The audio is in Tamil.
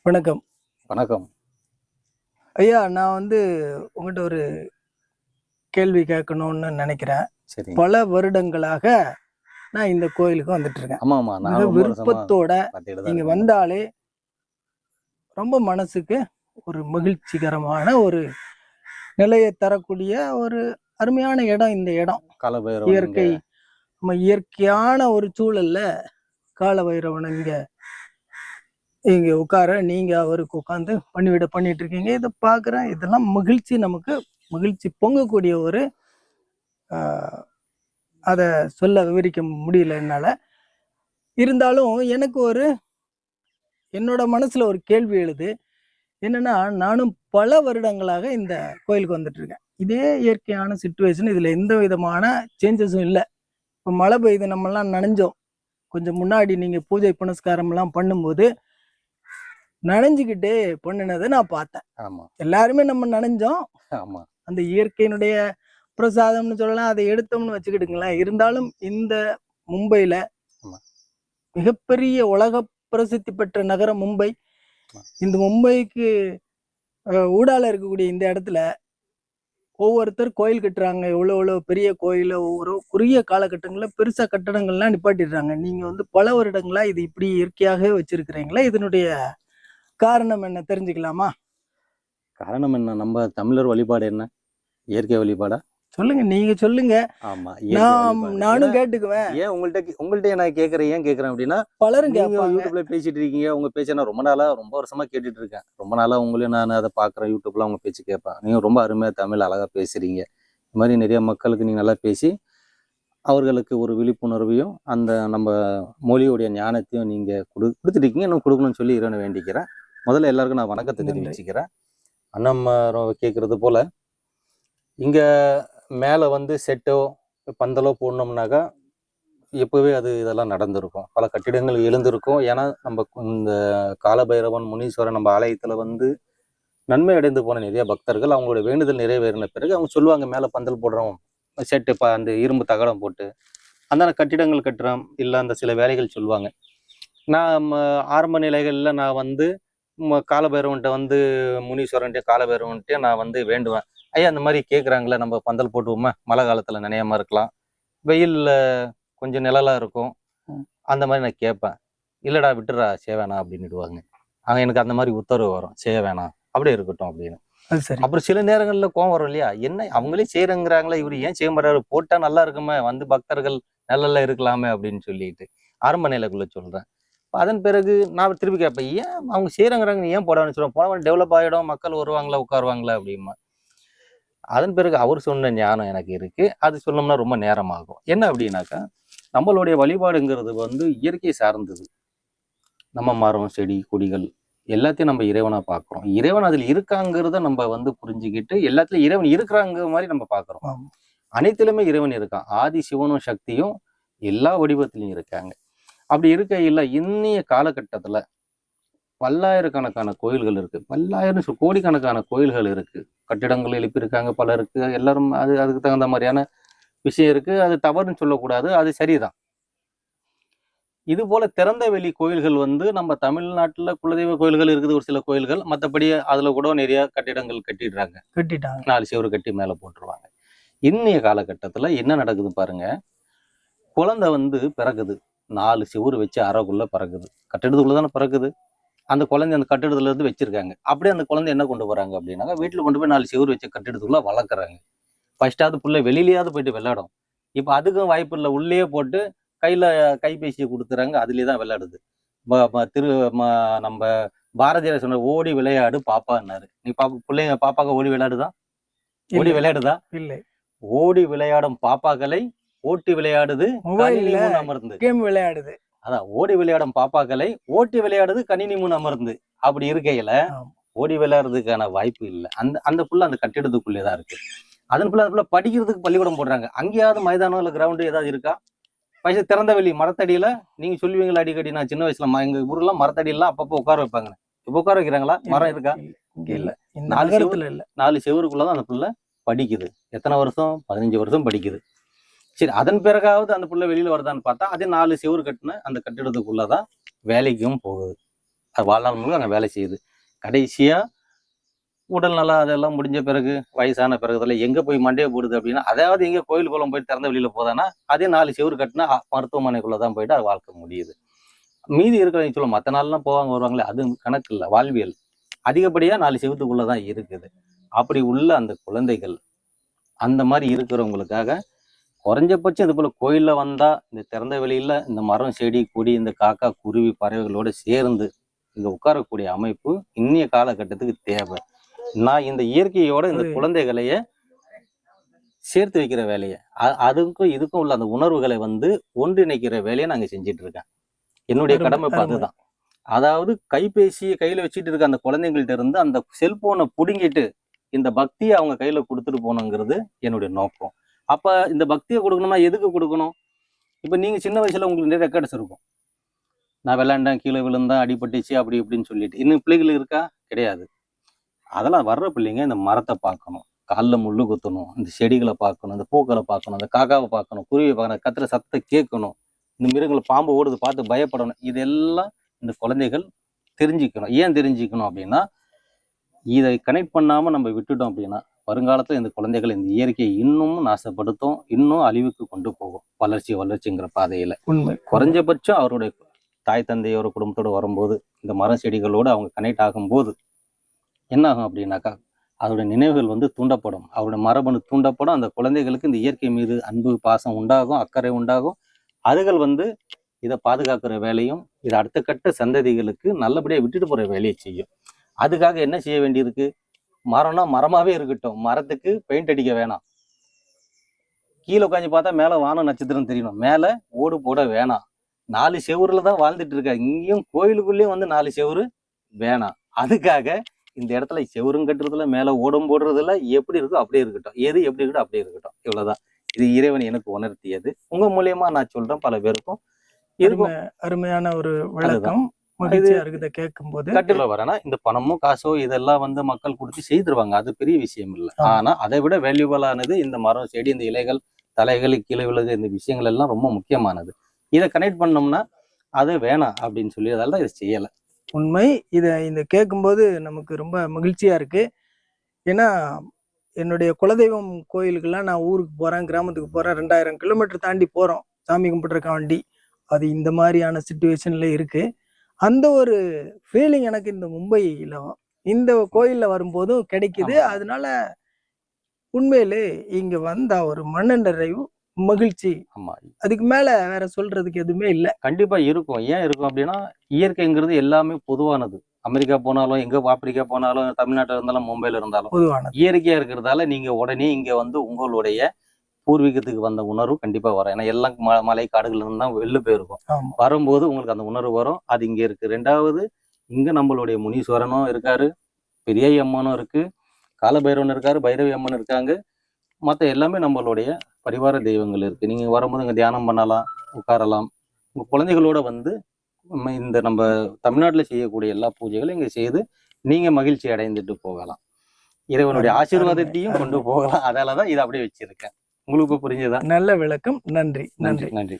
வணக்கம். வணக்கம். ஐயா, நான் உங்கள்ட்ட ஒரு கேள்வி கேட்கணும்னு நினைக்கிறேன். சரிங்க. பல வருடங்களாக நான் இந்த கோயிலுக்கு வந்துட்டுருக்கேன். ஆமாமா. மிக நான் ரொம்ப வருஷமா விருப்பத்தோட பார்த்துக்கிட்டு தான் இங்க இருக்கேன். வந்தாலே ரொம்ப மனசுக்கு ஒரு மகிழ்ச்சிகரமான ஒரு நிலைய தரக்கூடிய ஒரு அருமையான இடம் இந்த இடம். காலபைரவன் இங்க இயற்கை நம்ம இயற்கையான ஒரு சூழல்ல கால பைரவன இங்க இங்க உட்கார நீங்க அவருக்கு உட்காந்து பணிவிடை பண்ணிட்டு இருக்கீங்க. இத பார்க்குறேன். இதெல்லாம் மகிழ்ச்சி நமக்கு மகிழ்ச்சி பொங்கக்கூடிய ஒரு ஆ அத சொல்ல விவரிக்க முடியல என்னால. இருந்தாலும் எனக்கு என்னோட மனசுல ஒரு கேள்வி எழுது. என்னன்னா, நானும் பல வருடங்களாக இந்த கோயிலுக்கு வந்துட்டுருக்கேன். இதே இயற்கையான சிச்சுவேஷன். இதுல எந்த விதமான சேஞ்சஸும் இல்ல. இப்ப மழை பெய்யுது நம்மலாம் நனைஞ்சோம். கொஞ்சம் முன்னாடி நீங்க பூஜை புனஸ்காரம்லாம் பண்ணும்போது, நனைஞ்சுக்கிட்டே பண்ணுனத நான் பார்த்தேன். ஆமா, எல்லாருமே நம்ம நனைஞ்சோம். ஆமா. அந்த இயற்கையினுடைய பிரசாதம்னு சொல்லலாம். அத எடுத்தோம்னு வச்சுக்கிடுங்களேன். இருந்தாலும் இந்த மும்பைல ஆமா. மிகப்பெரிய உலக பிரசித்தி பெற்ற நகரம் மும்பை. ஆமா. இந்த மும்பைக்கு ஊடால இருக்கக்கூடிய இந்த இடத்துல ஒவ்வொருத்தர் கோயில் கட்டுறாங்க. எவ்வளோ பெரிய கோயில ஒவ்வொரு குறுகிய காலகட்டங்கள்ல பெருசா கட்டடங்கள்லாம் நிப்பாட்டிடுறாங்க. நீங்க பல வருடங்களா இது இப்படி இயற்கையாகவே வச்சிருக்கிறீங்களா? இதனுடைய காரணம் என்ன தெரிஞ்சுக்கலாமா? காரணம் என்ன? நம்ம தமிழர் வழிபாடு என்ன? இயற்கை வழிபாடா? சொல்லுங்க. நீங்க சொல்லுங்க. ஆமா, இயற்கை வழிபாடு. ஏன்னா, நானும் கேட்டுக்குவேன். ஏன் உங்கள்ட்ட நான் கேட்கிறேன், ஏன் கேட்கிறேன் அப்படின்னா, பலரும் நீங்க கேட்பாங்க. YouTubeல பேசிட்டு இருக்கீங்க. உங்க பேச்ச நான் ரொம்ப வருஷமா கேட்டுட்டு இருக்கேன். ரொம்ப நாளா உங்களையும் நான் அத பார்க்குறேன். YouTubeல உங்க பேச்சு கேட்பேன். நீங்க ரொம்ப அருமையா தமிழ் அழகா பேசுறீங்க. இந்த மாரி நிறைய மக்களுக்கு நீங்க நல்லா பேசி, அவர்களுக்கு ஒரு விழிப்புணர்வையும், அந்த நம்ம மொழியுடைய ஞானத்தையும் நீங்க குடுத்துருக்கீங்க. இன்னும் குடுக்கணும்னு சொல்லி இறைவனை வேண்டிக்கிறேன். முதல்ல எல்லாருக்கும் நான் வணக்கத்தை நன்றி. தெரிவிச்சுக்கிறேன். அண்ணன் கேட்கறது போல, இங்க மேல செட்டோ, பந்தலோ போடணும்னாக்கா, எப்பவே இதெல்லாம் நடந்திருக்கும். பல கட்டிடங்கள் எழுந்திருக்கும். ஏன்னா, நம்ம இந்த காலபைரவன், முனீஸ்வரன் நம்ம ஆலயத்துல நன்மை அடைந்து போன நிறைய பக்தர்கள், அவங்களோட வேண்டுதல் நிறைவேறின பிறகு அவங்க சொல்லுவாங்க, மேல பந்தல் போடுறோம், செட்டு அந்த இரும்பு தகடம் போட்டு, அந்த கட்டிடங்கள் கட்டுறோம், இல்ல அந்த சில வேலைகள் சொல்லுவாங்க. நான் ஆரம்ப நிலைகள்ல நான் காலபைரவன்ட்ட முனீஸ்வரன்ட்ட காலபைரவன்ட்ட நான் வேண்டுவேன். ஐயா இந்த மாதிரி கேட்குறாங்களே, நம்ம பந்தல் போட்டுவோமா, மழை காலத்துல நனையாம இருக்கலாம், வெயில்ல கொஞ்சம் நிழலா இருக்கும், அந்த மாதிரி நான் கேட்பேன். இல்லடா விட்டுறா, செய்ய வேணாம் அப்படின்னுடுவாங்க. எனக்கு அந்த மாதிரி உத்தரவு வரும், செய்ய வேணாம், அப்படியே இருக்கட்டும் அப்படின்னு. அப்புறம் சில நேரங்கள்ல கோவம் வரும் இல்லையா, என்ன அவங்களே செய்யறங்கிறாங்களா, இவரு ஏன் செய்ய மாட்டாரு, போட்டா நல்லா இருக்குமே, பக்தர்கள் நல்ல இருக்கலாமே அப்படின்னு சொல்லிட்டு ஆரம்ப நிலைக்குள்ள சொல்றேன். அதன் பிறகு நான் திருப்பி கேட்பேன், ஏன் அவங்க செய்யறங்கிறாங்க, ஏன் போடான்னு சொல்லுவேன், போனவன் டெவலப் ஆகிடும், மக்கள் வருவாங்களா உட்காருவாங்களா அப்படிமா. அதன் பிறகு அவர் சொன்ன ஞானம் எனக்கு இருக்கு. அது சொன்னோம்னா ரொம்ப நேரம் ஆகும். என்ன அப்படின்னாக்கா, நம்மளுடைய வழிபாடுங்கிறது இயற்கை சார்ந்தது. நம்ம மரம், செடி, கொடிகள் எல்லாத்தையும் நம்ம இறைவனா பார்க்கிறோம். இறைவன் அதில் இருக்காங்கிறத நம்ம புரிஞ்சுக்கிட்டு, எல்லாத்துலயும் இறைவன் இருக்கிறாங்க மாதிரி நம்ம பார்க்கிறோம். அனைத்திலுமே இறைவன் இருக்கான். ஆதி சிவனும் சக்தியும் எல்லா வடிவத்திலையும் இருக்காங்க. அப்படி இருக்கையில் இன்னைய காலகட்டத்துல பல்லாயிரக்கணக்கான கோயில்கள் இருக்கு. கோடிக்கணக்கான கோயில்கள் இருக்கு. கட்டிடங்கள் எழுப்பியிருக்காங்க, பல இருக்கு. எல்லாரும் அதுக்கு தகுந்த மாதிரியான விஷயம் இருக்கு. அது தவறுன்னு சொல்லக்கூடாது, அது சரிதான். இது போல திறந்த வெளி கோயில்கள் நம்ம தமிழ்நாட்டுல குலதெய்வ கோயில்கள் இருக்குது, ஒரு சில கோயில்கள். மற்றபடி அதுல கூட நிறைய கட்டிடங்கள் கட்டிட்டாங்க. 4 சுவர் கட்டி மேல போட்டுருவாங்க. இன்னைய காலகட்டத்துல என்ன நடக்குது பாருங்க. குழந்தை பிறக்குது, 4 சுவர் வச்சு அறைக்குள்ள பிறக்குது. கட்டிடத்துக்குள்ளதானே பிறக்குது. அந்த குழந்தை அந்த கட்டிடத்துல இருந்து வச்சிருக்காங்க. அப்படியே அந்த குழந்தை என்ன கொண்டு போறாங்க அப்படின்னாக்கா, வீட்டுல கொண்டு போய் 4 சுவர் வச்ச கட்டிடத்துக்குள்ள வளர்க்குறாங்க. ஃபர்ஸ்டாவது புள்ள வெளியிலேயாவது போயிட்டு விளையாடும். இப்ப அதுக்கும் வாய்ப்பு இல்லை, உள்ளே போட்டு கையில கைபேசியை கொடுத்துறாங்க, அதுலயே தான் விளையாடுது. நம்ம பாரதியார் சொன்ன ஓடி விளையாடு பாப்பான்னாரு. நீ பிள்ளைங்க பாப்பாக்க ஓடி விளையாடுதா? ஓடி விளையாடுதா? இல்லை. ஓடி விளையாடும் பாப்பாக்களை ஓட்டி விளையாடுது கணினி முன் அமர்ந்து. கேம் விளையாடுது. அதான் ஓடி விளையாடும் பாப்பாக்களை ஓட்டி விளையாடுது கணினி முன் அமர்ந்து. அப்படி இருக்கையில ஓடி விளையாடுறதுக்கான வாய்ப்பு இல்லை. அந்த புள்ள அந்த கட்டிடத்துக்குள்ளேதான் இருக்கு. அதன் புள்ள படிக்கிறதுக்கு பள்ளிக்கூடம் போடுறாங்க. அங்கேயாவது மைதானம் இல்ல கிரவுண்டு ஏதாவது இருக்கா? பைசா திறந்த வெளி மரத்தடியில நீங்க சொல்லுவீங்களா அடிக்கடி, நான் சின்ன வயசுல எங்க ஊர்லாம் மரத்தடியெல்லாம் அப்பப்போ உட்கார வைப்பாங்க. இப்ப உட்கார வைக்கிறாங்களா? மரம் இருக்கா? இல்ல. 4 செவருக்குள்ளதான் அந்த புள்ள படிக்குது. எத்தனை வருஷம்? 15 வருஷம் படிக்குது. சரி, அதன் பிறகாவது அந்த புள்ள வெளியில வருதான்னு பார்த்தா, அதே 4 செவரு கட்டின அந்த கட்டிடத்துக்குள்ளதான் வேலைக்கும் போகுது. அது வாழ்நாள் முழுக்க அங்கே வேலை செய்யுது. கடைசியா உடல் நல்லா அதெல்லாம் முடிஞ்ச பிறகு வயசான பிறகு இதெல்லாம் எங்க போய் மண்டையை போடுது அப்படின்னா, அதாவது எங்க கோயில் குளம் போய் திறந்த வெளியில போதானா அதே 4 செவுரு கட்டினா மருத்துவமனைக்குள்ளதான் போயிட்டு அது வாழ்க்கை முடியுது. மீதி இருக்கிறவங்க சொல்ல மற்ற நாள்லாம் போவாங்க வருவாங்களே, அது கணக்கு இல்லை. வாழ்வியல் அதிகப்படியா 4 செவத்துக்குள்ளதான் இருக்குது. அப்படி உள்ள அந்த குழந்தைகள் அந்த மாதிரி இருக்கிறவங்களுக்காக குறைஞ்சபட்சம் இது போல கோயில்ல வந்தா இந்த திறந்த வெளியில இந்த மரம் செடி கொடி இந்த காக்கா குருவி பறவைகளோட சேர்ந்து இங்க உட்காரக்கூடிய அமைப்பு இன்னைய காலகட்டத்துக்கு தேவை. நான் இந்த இயற்கையோட இந்த குழந்தைகளைய சேர்த்து வைக்கிற வேலையை அதுக்கும் இதுக்கும் உள்ள அந்த உணர்வுகளை வந்து ஒன்றிணைக்கிற வேலையை நாங்க செஞ்சுட்டு இருக்கேன். என்னுடைய கடமை இப்ப அதுதான். அதாவது கைபேசியை கையில வச்சுட்டு இருக்க அந்த குழந்தைங்கள்ட்ட இருந்து அந்த செல்போனை புடுங்கிட்டு இந்த பக்தியை அவங்க கையில கொடுத்துட்டு போகணுங்கிறது என்னுடைய நோக்கம். அப்ப இந்த பக்தியை கொடுக்கணும்னா எதுக்கு கொடுக்கணும்? இப்ப நீங்க சின்ன வயசுல உங்களுக்கு நிறைய ரெக்கார்ட்ஸ் இருக்கும். நான் விளையாண்டேன், கீழே விழுந்தேன், அடிபட்டுச்சு அப்படி இப்படின்னு சொல்லிட்டு. இன்னும் பிள்ளைகள் இருக்கா? கிடையாது. அதெல்லாம் வர்ற பிள்ளைங்க இந்த மரத்தை பார்க்கணும், காலில் முள்ளு குத்தணும், இந்த செடிகளை பார்க்கணும், இந்த பூக்களை பார்க்கணும், இந்த காக்காவை பார்க்கணும், குருவியை பார்க்கணும், கத்துற சத்தத்தை கேட்கணும், இந்த மிருகங்களை பாம்பு ஓடுது பார்த்து பயப்படணும். இதெல்லாம் இந்த குழந்தைகள் தெரிஞ்சுக்கணும். ஏன் தெரிஞ்சுக்கணும் அப்படின்னா, இதை கனெக்ட் பண்ணாம நம்ம விட்டுட்டோம் அப்படின்னா வருங்காலத்துல இந்த குழந்தைகள் இந்த இயற்கையை இன்னும் நாசப்படுத்தும், இன்னும் அழிவுக்கு கொண்டு போகும். வளர்ச்சிங்கிற பாதையில குறைஞ்சபட்சம் அவருடைய தாய் தந்தையோட குடும்பத்தோட வரும்போது இந்த மரம் செடிகளோடு அவங்க கனெக்ட் ஆகும்போது என்ன ஆகும் அப்படின்னாக்கா அதோட நினைவுகள் வந்து தூண்டப்படும், அவருடைய மரபணு தூண்டப்படும். அந்த குழந்தைகளுக்கு இந்த இயற்கை மீது அன்பு பாசம் உண்டாகும், அக்கறை உண்டாகும். அதுகள் வந்து இதை பாதுகாக்கிற வேலையும் இதை அடுத்த கட்ட சந்ததிகளுக்கு நல்லபடியா விட்டுட்டு போற வேலையை செய்யும். அதுக்காக என்ன செய்ய வேண்டியிருக்கு? மரம்னா மரமாவே இருக்கட்டும், மரத்துக்கு பெயிண்ட் அடிக்க வேணாம். கீழே உட்காந்து பார்த்தா மேல வானம் நட்சத்திரம் தெரியணும், மேல ஓடு போட வேணாம். 4 செவுருல தான் வாழ்ந்துட்டு இருக்கா. இங்கேயும் கோயிலுக்குள்ளேயும் வந்து 4 செவுரு வேணாம். அதுக்காக இந்த இடத்துல செவுரும் கட்டுறதுல மேல ஓடும் போடுறதுல எப்படி இருக்கோ அப்படியே இருக்கட்டும், எது எப்படி இருக்கட்டும் அப்படியே இருக்கட்டும். இவ்வளவுதான். இது இறைவன் எனக்கு உணர்த்தியது. உங்க மூலியமா நான் சொல்றேன், பல பேருக்கும் இருக்கும். அருமையான ஒரு விளக்கம். மகிழ்ச்சியா இருக்குது கேட்கும் போது. கட்டுல வரேன்னா இந்த பணமோ காசோ இதெல்லாம் வந்து மக்கள் கொடுத்து செய்திருவாங்க, அது பெரிய விஷயம் இல்லை. ஆனா அதை விட வேல்யூபிளானது இந்த மரம் செடி இந்த இலைகள் தலைகள் கீழே விழுது இந்த விஷயங்கள் எல்லாம் ரொம்ப முக்கியமானது. இதை கனெக்ட் பண்ணோம்னா அது வேணாம் அப்படின்னு சொல்லி அதெல்லாம் இதை செய்யலை. உண்மை. இந்த கேட்கும்போது நமக்கு ரொம்ப மகிழ்ச்சியா இருக்கு. ஏன்னா என்னுடைய குலதெய்வம் கோயிலுக்கெல்லாம் நான் ஊருக்கு போறேன், கிராமத்துக்கு போறேன், 2000 கிலோமீட்டர் தாண்டி போறோம் சாமி கும்பிட்டுருக்க வண்டி. அது இந்த மாதிரியான சிச்சுவேஷன்ல இருக்கு. அந்த ஒரு ஃபீலிங் எனக்கு இந்த மும்பையில இந்த கோயில்ல வரும்போதும் கிடைக்குது. அதனால உண்மையிலே இங்க வந்தா ஒரு மன நிறைவு, மகிழ்ச்சி. ஆமா, அதுக்கு மேல வேற சொல்றதுக்கு எதுவுமே இல்லை. கண்டிப்பா இருக்கும். ஏன் இருக்கும் அப்படின்னா இயற்கைங்கிறது எல்லாமே பொதுவானது. அமெரிக்கா போனாலும் எங்க ஆப்பிரிக்கா போனாலும் தமிழ்நாட்டில் இருந்தாலும் மும்பையில இருந்தாலும் பொதுவானது இயற்கையா இருக்கிறதால நீங்க உடனே இங்க வந்து உங்களுடைய பூர்வீகத்துக்கு வந்த உணர்வு கண்டிப்பா வரும். ஏன்னா எல்லாம் மலை காடுகள் இருந்து தான் வெளில போயிருக்கும். வரும்போது உங்களுக்கு அந்த உணர்வு வரும். அது இங்க இருக்கு. 2வது இங்க நம்மளுடைய முனீஸ்வரனும் இருக்காரு, பெரிய அம்மனும் இருக்கு, காலபைரவன் இருக்காரு, பைரவி அம்மன் இருக்காங்க. மற்ற எல்லாமே நம்மளுடைய பரிவார தெய்வங்கள் இருக்கு. நீங்க வரும்போது இங்க தியானம் பண்ணலாம், உட்காரலாம். உங்க குழந்தைகளோட வந்து இந்த நம்ம தமிழ்நாட்டுல செய்யக்கூடிய எல்லா பூஜைகளும் இங்க செய்து நீங்க மகிழ்ச்சி அடைந்துட்டு போகலாம். இறைவனுடைய ஆசீர்வாதத்தையும் கொண்டு போகலாம். அதனாலதான் இதை அப்படியே வச்சிருக்கேன். உங்களுக்கு புரிஞ்சதா? நல்ல விளக்கம். நன்றி. நன்றி.